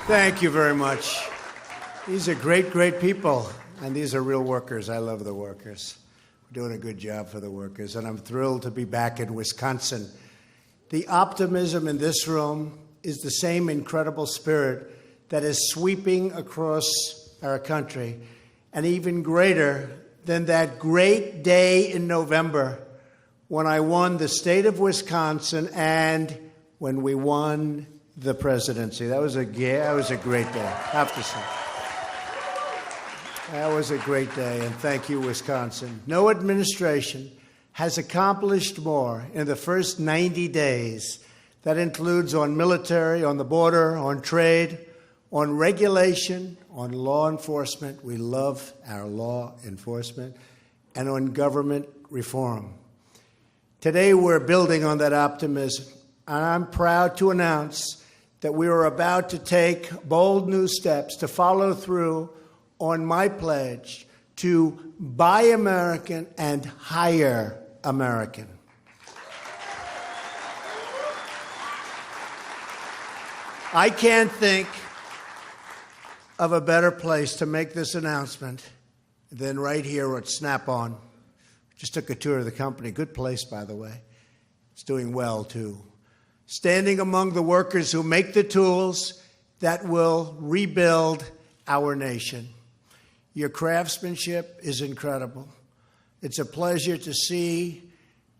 Thank you very much. These are great, great people, and these are real workers. I love the workers. We're doing a good job for the workers, and I'm thrilled to be back in Wisconsin. The optimism in this room is the same incredible spirit that is sweeping across our country, and even greater than that great day in November when I won the state of Wisconsin and when we won the presidency. That was a great day, I have to say. That was a great day, and thank you, Wisconsin. No administration has accomplished more in the first 90 days. That includes on military, on the border, on trade, on regulation, on law enforcement. We love our law enforcement, and on government reform. Today, we're building on that optimism, and I'm proud to announce that we are about to take bold new steps to follow through on my pledge to buy American and hire American. I can't think of a better place to make this announcement than right here at Snap-on. Just took a tour of the company. Good place, by the way. It's doing well, too. Standing among the workers who make the tools that will rebuild our nation. Your craftsmanship is incredible. It's a pleasure to see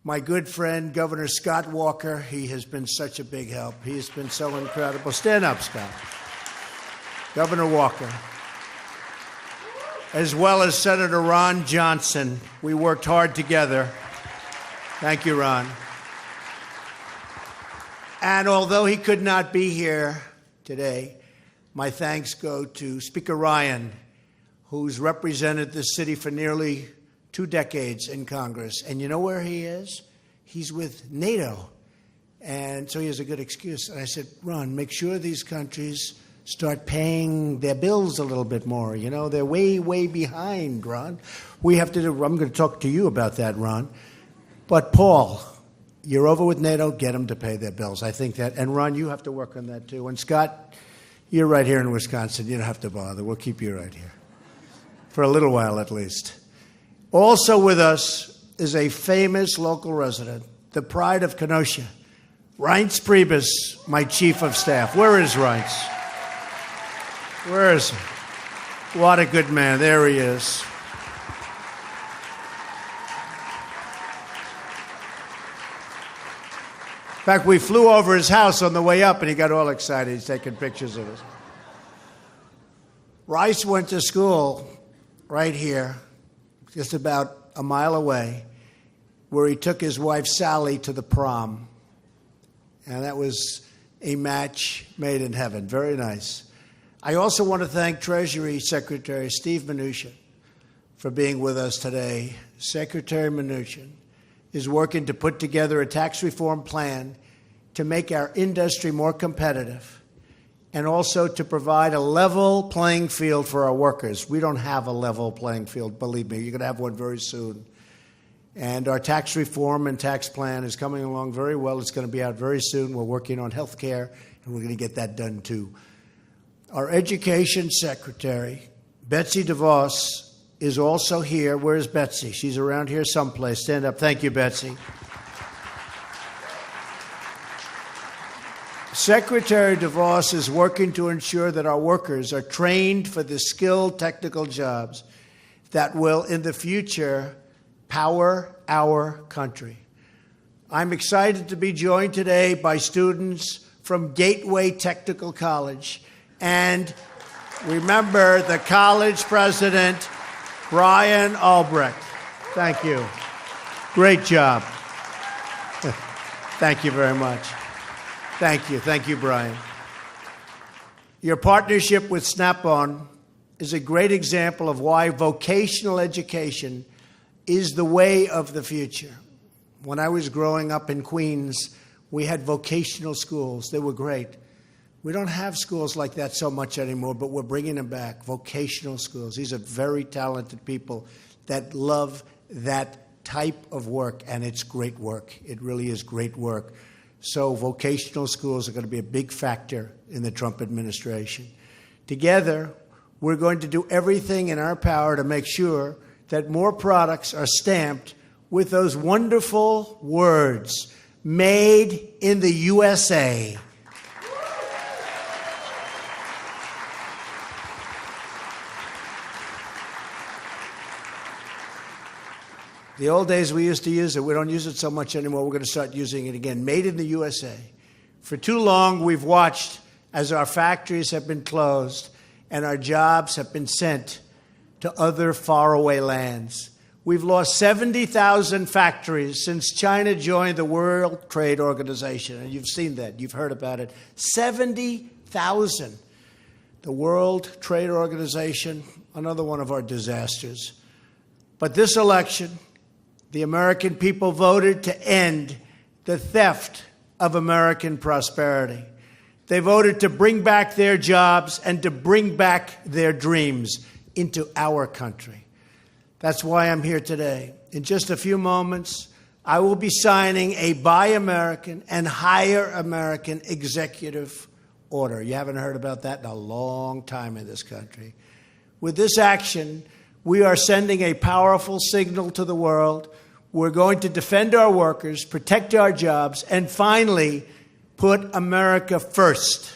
my good friend, Governor Scott Walker. He has been such a big help. He has been so incredible. Stand up, Scott. Governor Walker. As well as Senator Ron Johnson. We worked hard together. Thank you, Ron. And although he could not be here today, my thanks go to Speaker Ryan, who's represented this city for nearly 2 decades in Congress. And you know where he is? He's with NATO. And so he has a good excuse. And I said, Ron, make sure these countries start paying their bills a little bit more. You know, they're way, way behind, Ron. We have to do, I'm going to talk to you about that, Ron. But Paul, you're over with NATO, get them to pay their bills. I think that, and Ron, you have to work on that too. And Scott, you're right here in Wisconsin. You don't have to bother. We'll keep you right here. For a little while, at least. Also with us is a famous local resident, the pride of Kenosha, Reince Priebus, my chief of staff. Where is Reince? Where is he? What a good man. There he is. In fact, we flew over his house on the way up, and he got all excited. He's taking pictures of us. Rice went to school right here, just about a mile away, where he took his wife Sally to the prom. And that was a match made in heaven. Very nice. I also want to thank Treasury Secretary Steve Mnuchin for being with us today. Secretary Mnuchin is working to put together a tax reform plan to make our industry more competitive, and also to provide a level playing field for our workers. We don't have a level playing field, believe me. You're going to have one very soon. And our tax reform and tax plan is coming along very well. It's going to be out very soon. We're working on health care, and we're going to get that done, too. Our Education Secretary, Betsy DeVos, is also here. Where's Betsy? She's around here someplace. Stand up. Thank you, Betsy. Secretary DeVos is working to ensure that our workers are trained for the skilled technical jobs that will, in the future, power our country. I'm excited to be joined today by students from Gateway Technical College. And remember the college president, Brian Albrecht. Thank you. Great job. Thank you very much. Thank you. Thank you, Brian. Your partnership with Snap-on is a great example of why vocational education is the way of the future. When I was growing up in Queens, we had vocational schools. They were great. We don't have schools like that so much anymore, but we're bringing them back, vocational schools. These are very talented people that love that type of work, and it's great work. It really is great work. So vocational schools are going to be a big factor in the Trump administration. Together, we're going to do everything in our power to make sure that more products are stamped with those wonderful words, made in the USA. The old days we used to use it. We don't use it so much anymore. We're going to start using it again. Made in the USA. For too long, we've watched as our factories have been closed and our jobs have been sent to other faraway lands. We've lost 70,000 factories since China joined the World Trade Organization. And you've seen that. You've heard about it. 70,000. The World Trade Organization, another one of our disasters. But this election, the American people voted to end the theft of American prosperity. They voted to bring back their jobs and to bring back their dreams into our country. That's why I'm here today. In just a few moments, I will be signing a Buy American and Hire American executive order. You haven't heard about that in a long time in this country. With this action, we are sending a powerful signal to the world. We're going to defend our workers, protect our jobs, and finally, put America first.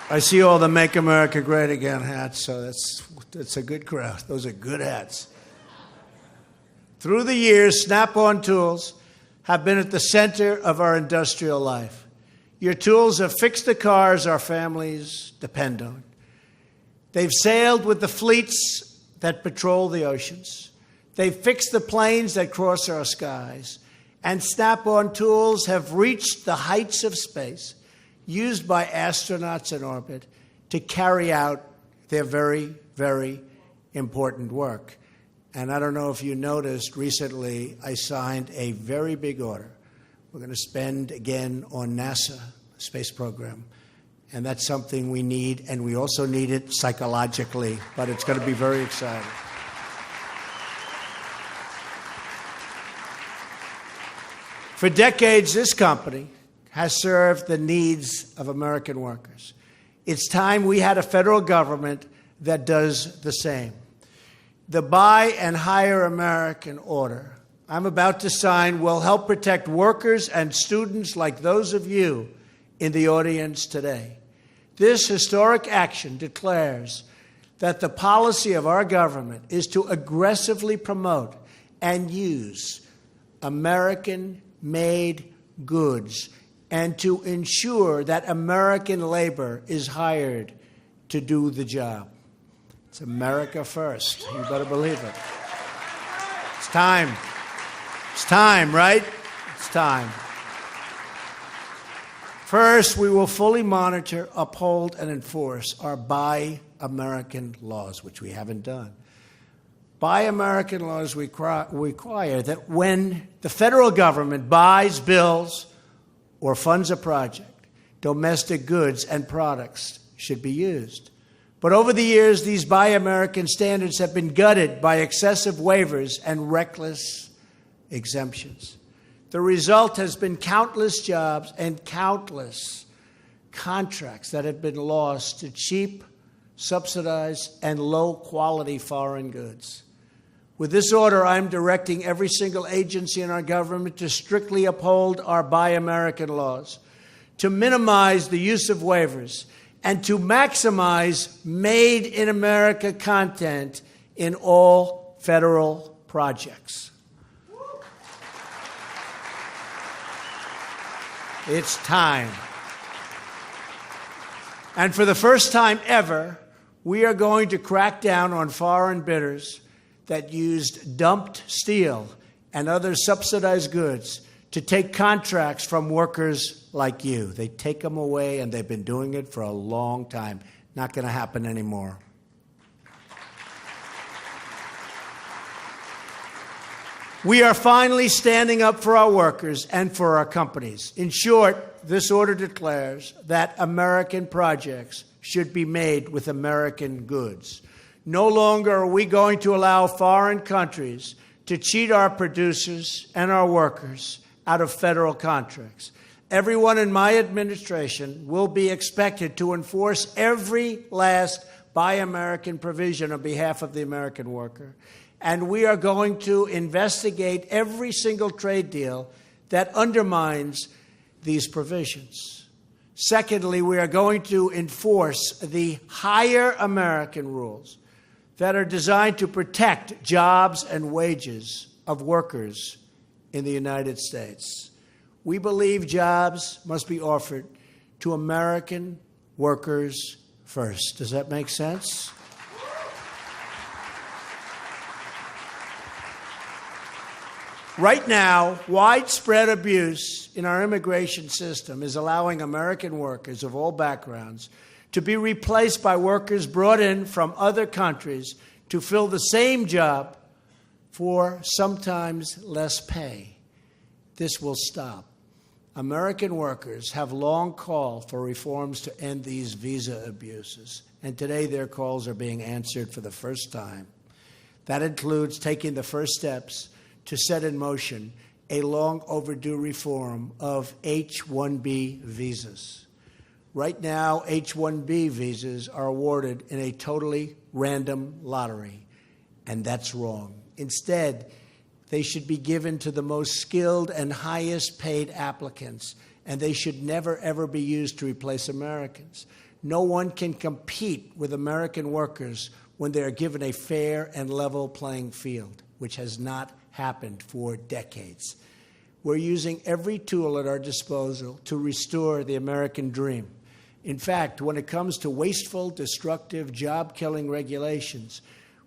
I see all the Make America Great Again hats, so that's a good crowd. Those are good hats. Through the years, Snap-on tools have been at the center of our industrial life. Your tools have fixed the cars our families depend on. They've sailed with the fleets that patrol the oceans. They've fixed the planes that cross our skies. And Snap-on tools have reached the heights of space, used by astronauts in orbit to carry out their very, very important work. And I don't know if you noticed, recently I signed a very big order. We're going to spend again on NASA space program. And that's something we need, and we also need it psychologically, but it's going to be very exciting. For decades, this company has served the needs of American workers. It's time we had a federal government that does the same. The Buy and Hire American order I'm about to sign will help protect workers and students like those of you in the audience today. This historic action declares that the policy of our government is to aggressively promote and use American-made goods and to ensure that American labor is hired to do the job. It's America first. You better believe it. It's time. It's time, right? It's time. First, we will fully monitor, uphold, and enforce our Buy American laws, which we haven't done. Buy American laws require that when the federal government buys, builds, or funds a project, domestic goods and products should be used. But over the years, these Buy American standards have been gutted by excessive waivers and reckless exemptions. The result has been countless jobs and countless contracts that have been lost to cheap, subsidized, and low-quality foreign goods. With this order, I'm directing every single agency in our government to strictly uphold our Buy American laws, to minimize the use of waivers, and to maximize Made in America content in all federal projects. It's time. And for the first time ever, we are going to crack down on foreign bidders that used dumped steel and other subsidized goods to take contracts from workers like you. They take them away, and they've been doing it for a long time. Not going to happen anymore. We are finally standing up for our workers and for our companies. In short, this order declares that American projects should be made with American goods. No longer are we going to allow foreign countries to cheat our producers and our workers out of federal contracts. Everyone in my administration will be expected to enforce every last Buy American provision on behalf of the American worker. And we are going to investigate every single trade deal that undermines these provisions. Secondly, we are going to enforce the higher American rules that are designed to protect jobs and wages of workers in the United States. We believe jobs must be offered to American workers first. Does that make sense? Right now, widespread abuse in our immigration system is allowing American workers of all backgrounds to be replaced by workers brought in from other countries to fill the same job for sometimes less pay. This will stop. American workers have long called for reforms to end these visa abuses, and today their calls are being answered for the first time. That includes taking the first steps to set in motion a long overdue reform of H-1B visas. Right now, H-1B visas are awarded in a totally random lottery, and that's wrong. Instead, they should be given to the most skilled and highest paid applicants, and they should never, ever be used to replace Americans. No one can compete with American workers when they are given a fair and level playing field, which has not happened for decades. We're using every tool at our disposal to restore the American dream. In fact, when it comes to wasteful, destructive, job-killing regulations,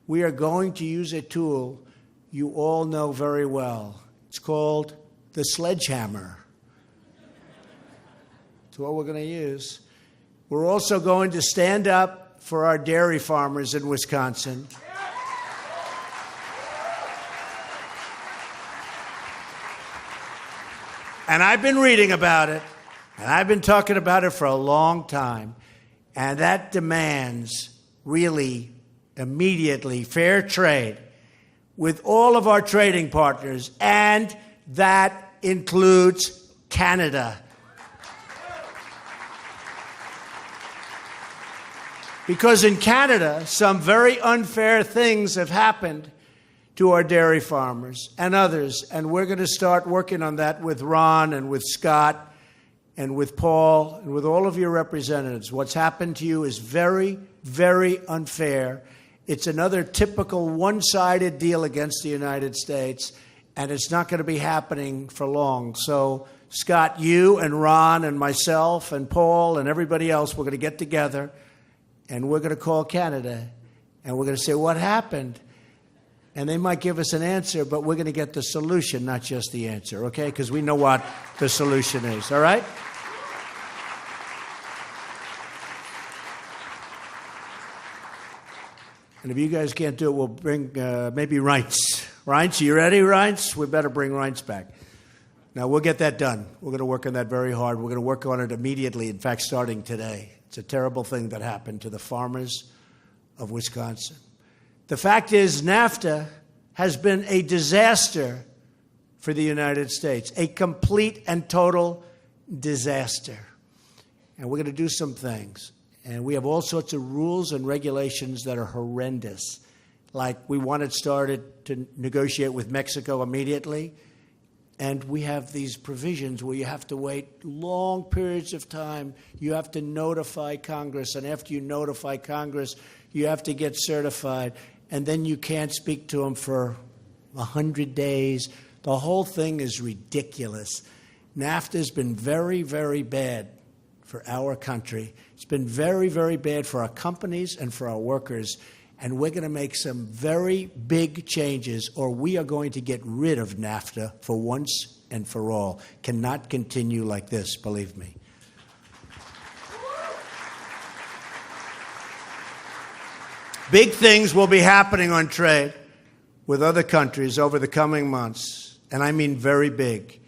we are going to use a tool you all know very well. It's called the sledgehammer. It's what we're going to use. We're also going to stand up for our dairy farmers in Wisconsin. And I've been reading about it, and I've been talking about it for a long time, and that demands really immediately fair trade with all of our trading partners, and that includes Canada. Because in Canada, some very unfair things have happened to our dairy farmers and others, and we're going to start working on that with Ron and with Scott and with Paul and with all of your representatives. What's happened to you is very, very unfair. It's another typical one-sided deal against the United States, and it's not going to be happening for long. So, Scott, you and Ron and myself and Paul and everybody else, we're going to get together, and we're going to call Canada, and we're going to say, what happened? And they might give us an answer, but we're going to get the solution, not just the answer, okay? Because we know what the solution is, all right? And if you guys can't do it, we'll bring maybe Reince. Reince, you ready, Reince? We better bring Reince back. Now, we'll get that done. We're going to work on that very hard. We're going to work on it immediately, in fact, starting today. It's a terrible thing that happened to the farmers of Wisconsin. The fact is, NAFTA has been a disaster for the United States, a complete and total disaster. And we're going to do some things. And we have all sorts of rules and regulations that are horrendous. Like we wanted started to negotiate with Mexico immediately. And we have these provisions where you have to wait long periods of time. You have to notify Congress. And after you notify Congress, you have to get certified. And then you can't speak to them for 100 days. The whole thing is ridiculous. NAFTA has been very, very bad for our country. It's been very, very bad for our companies and for our workers. And we're going to make some very big changes, or we are going to get rid of NAFTA for once and for all. Cannot continue like this, believe me. Big things will be happening on trade with other countries over the coming months, and I mean very big.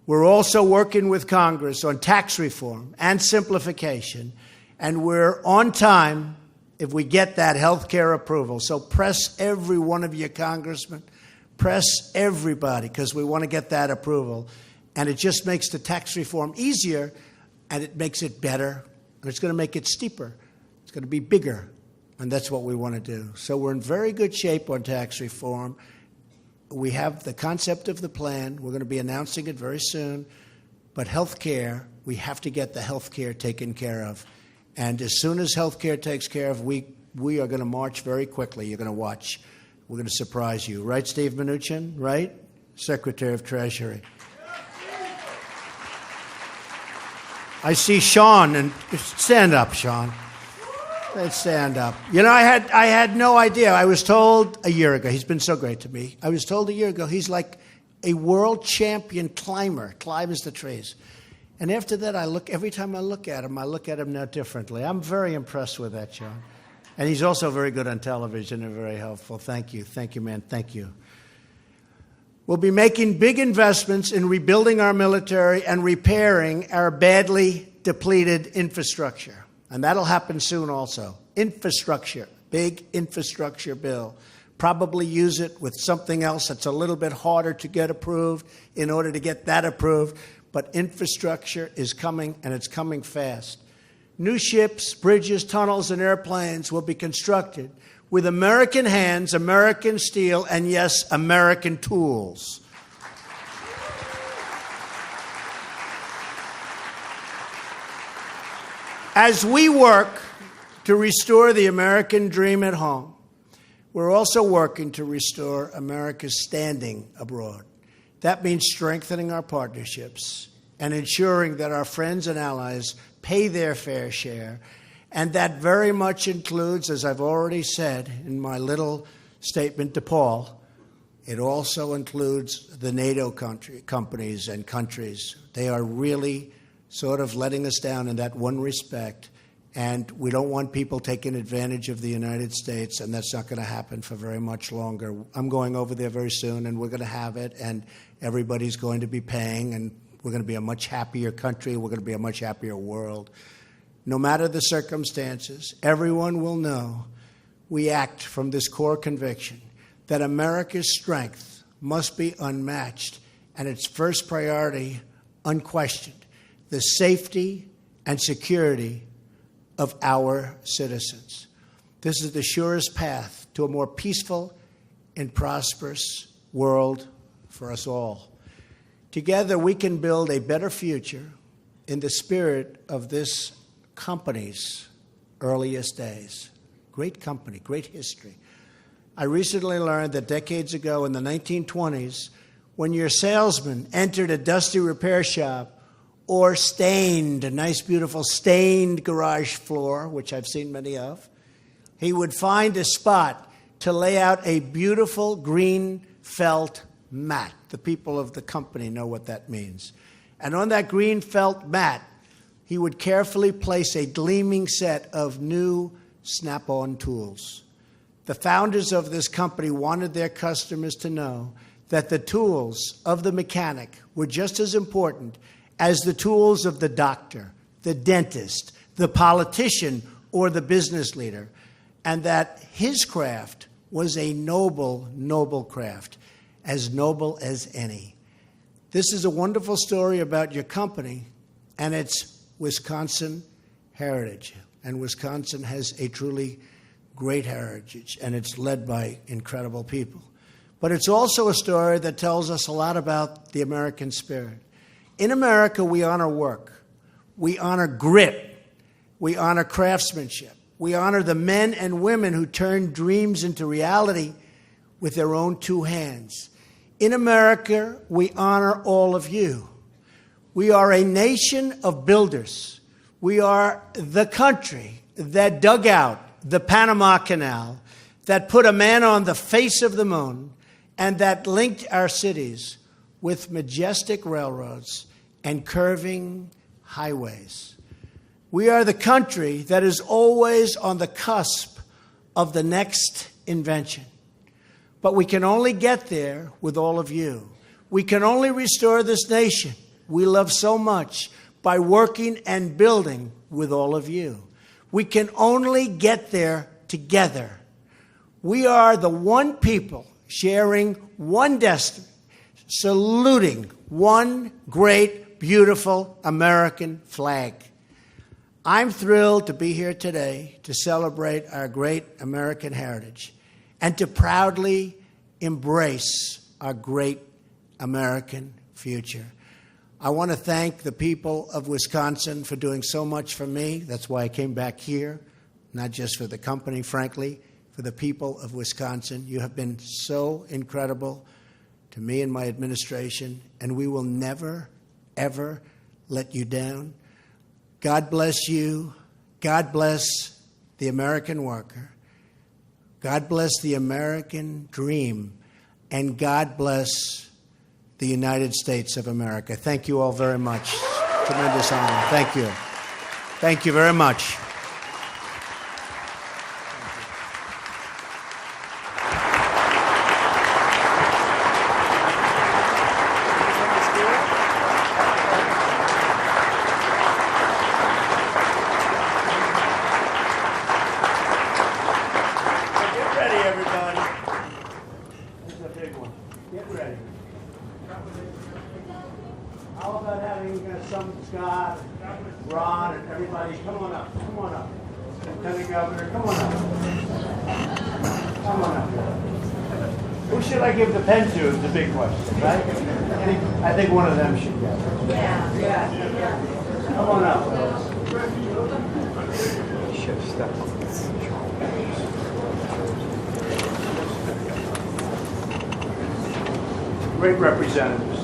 We're also working with Congress on tax reform and simplification, and we're on time if we get that health care approval. So press every one of you congressmen, Press everybody, because we want to get that approval. And it just makes the tax reform easier, and it makes it better, and it's going to make it steeper. It's going to be bigger, and that's what we want to do. So we're in very good shape on tax reform. We have the concept of the plan. We're going to be announcing it very soon. But health care, we have to get the health care taken care of. And as soon as health care takes care of, we are going to march very quickly. You're going to watch. We're going to surprise you. Right, Steve Mnuchin? Right? Secretary of Treasury. I see Sean, and stand up, Sean. Let's stand up. You know, I had no idea. I was told a year ago, he's been so great to me. I was told a year ago he's like a world champion climber, climbs the trees. And after that, every time I look at him now differently. I'm very impressed with that, Sean. And he's also very good on television and very helpful. Thank you, man, thank you. We'll be making big investments in rebuilding our military and repairing our badly depleted infrastructure. And that'll happen soon also. Infrastructure, big infrastructure bill. Probably use it with something else that's a little bit harder to get approved in order to get that approved. But infrastructure is coming, and it's coming fast. New ships, bridges, tunnels, and airplanes will be constructed with American hands, American steel, and yes, American tools. As we work to restore the American dream at home, we're also working to restore America's standing abroad. That means strengthening our partnerships and ensuring that our friends and allies pay their fair share. And that very much includes, as I've already said in my little statement to Paul, it also includes the NATO companies and countries. They are really sort of letting us down in that one respect. And we don't want people taking advantage of the United States, and that's not going to happen for very much longer. I'm going over there very soon, and we're going to have it, and everybody's going to be paying, and we're going to be a much happier country. We're going to be a much happier world. No matter the circumstances, everyone will know we act from this core conviction that America's strength must be unmatched, and its first priority, unquestioned, the safety and security of our citizens. This is the surest path to a more peaceful and prosperous world for us all. Together, we can build a better future in the spirit of this company's earliest days. Great company, great history. I recently learned that decades ago in the 1920s, when your salesman entered a dusty repair shop or stained, a nice, beautiful stained garage floor, which I've seen many of, he would find a spot to lay out a beautiful green felt mat. The people of the company know what that means. And on that green felt mat, he would carefully place a gleaming set of new Snap-on tools. The founders of this company wanted their customers to know that the tools of the mechanic were just as important as the tools of the doctor, the dentist, the politician, or the business leader, and that his craft was a noble, noble craft, as noble as any. This is a wonderful story about your company and its Wisconsin heritage. And Wisconsin has a truly great heritage, and it's led by incredible people. But it's also a story that tells us a lot about the American spirit. In America, we honor work. We honor grit. We honor craftsmanship. We honor the men and women who turn dreams into reality with their own two hands. In America, we honor all of you. We are a nation of builders. We are the country that dug out the Panama Canal, that put a man on the face of the moon, and that linked our cities with majestic railroads and curving highways. We are the country that is always on the cusp of the next invention. But we can only get there with all of you. We can only restore this nation we love so much by working and building with all of you. We can only get there together. We are the one people sharing one destiny, saluting one great, beautiful American flag. I'm thrilled to be here today to celebrate our great American heritage and to proudly embrace our great American future. I want to thank the people of Wisconsin for doing so much for me. That's why I came back here, not just for the company, frankly, for the people of Wisconsin. You have been so incredible to me and my administration, and we will never, ever let you down. God bless you. God bless the American worker. God bless the American dream. And God bless the United States of America. Thank you all very much. Tremendous honor. Thank you. Thank you very much. Get ready, everybody. This is a big one. Get ready. How about having some Scott, Ron, and everybody? Come on up. Come on up. Lieutenant Governor, come on up. Come on up. Who should I give the pen to is the big question, right? I think one of them should get it. Yeah. Come on up, fellas. Should step up. Great representatives.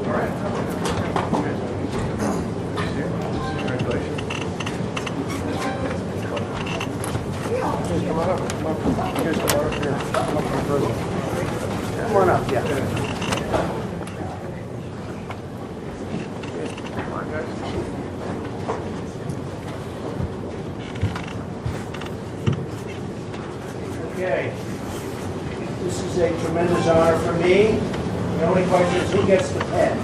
All right. Congratulations. Come on up. Come on up, yeah. Come on, guys. Okay. This is a tremendous honor for me. The only question is who gets the pen.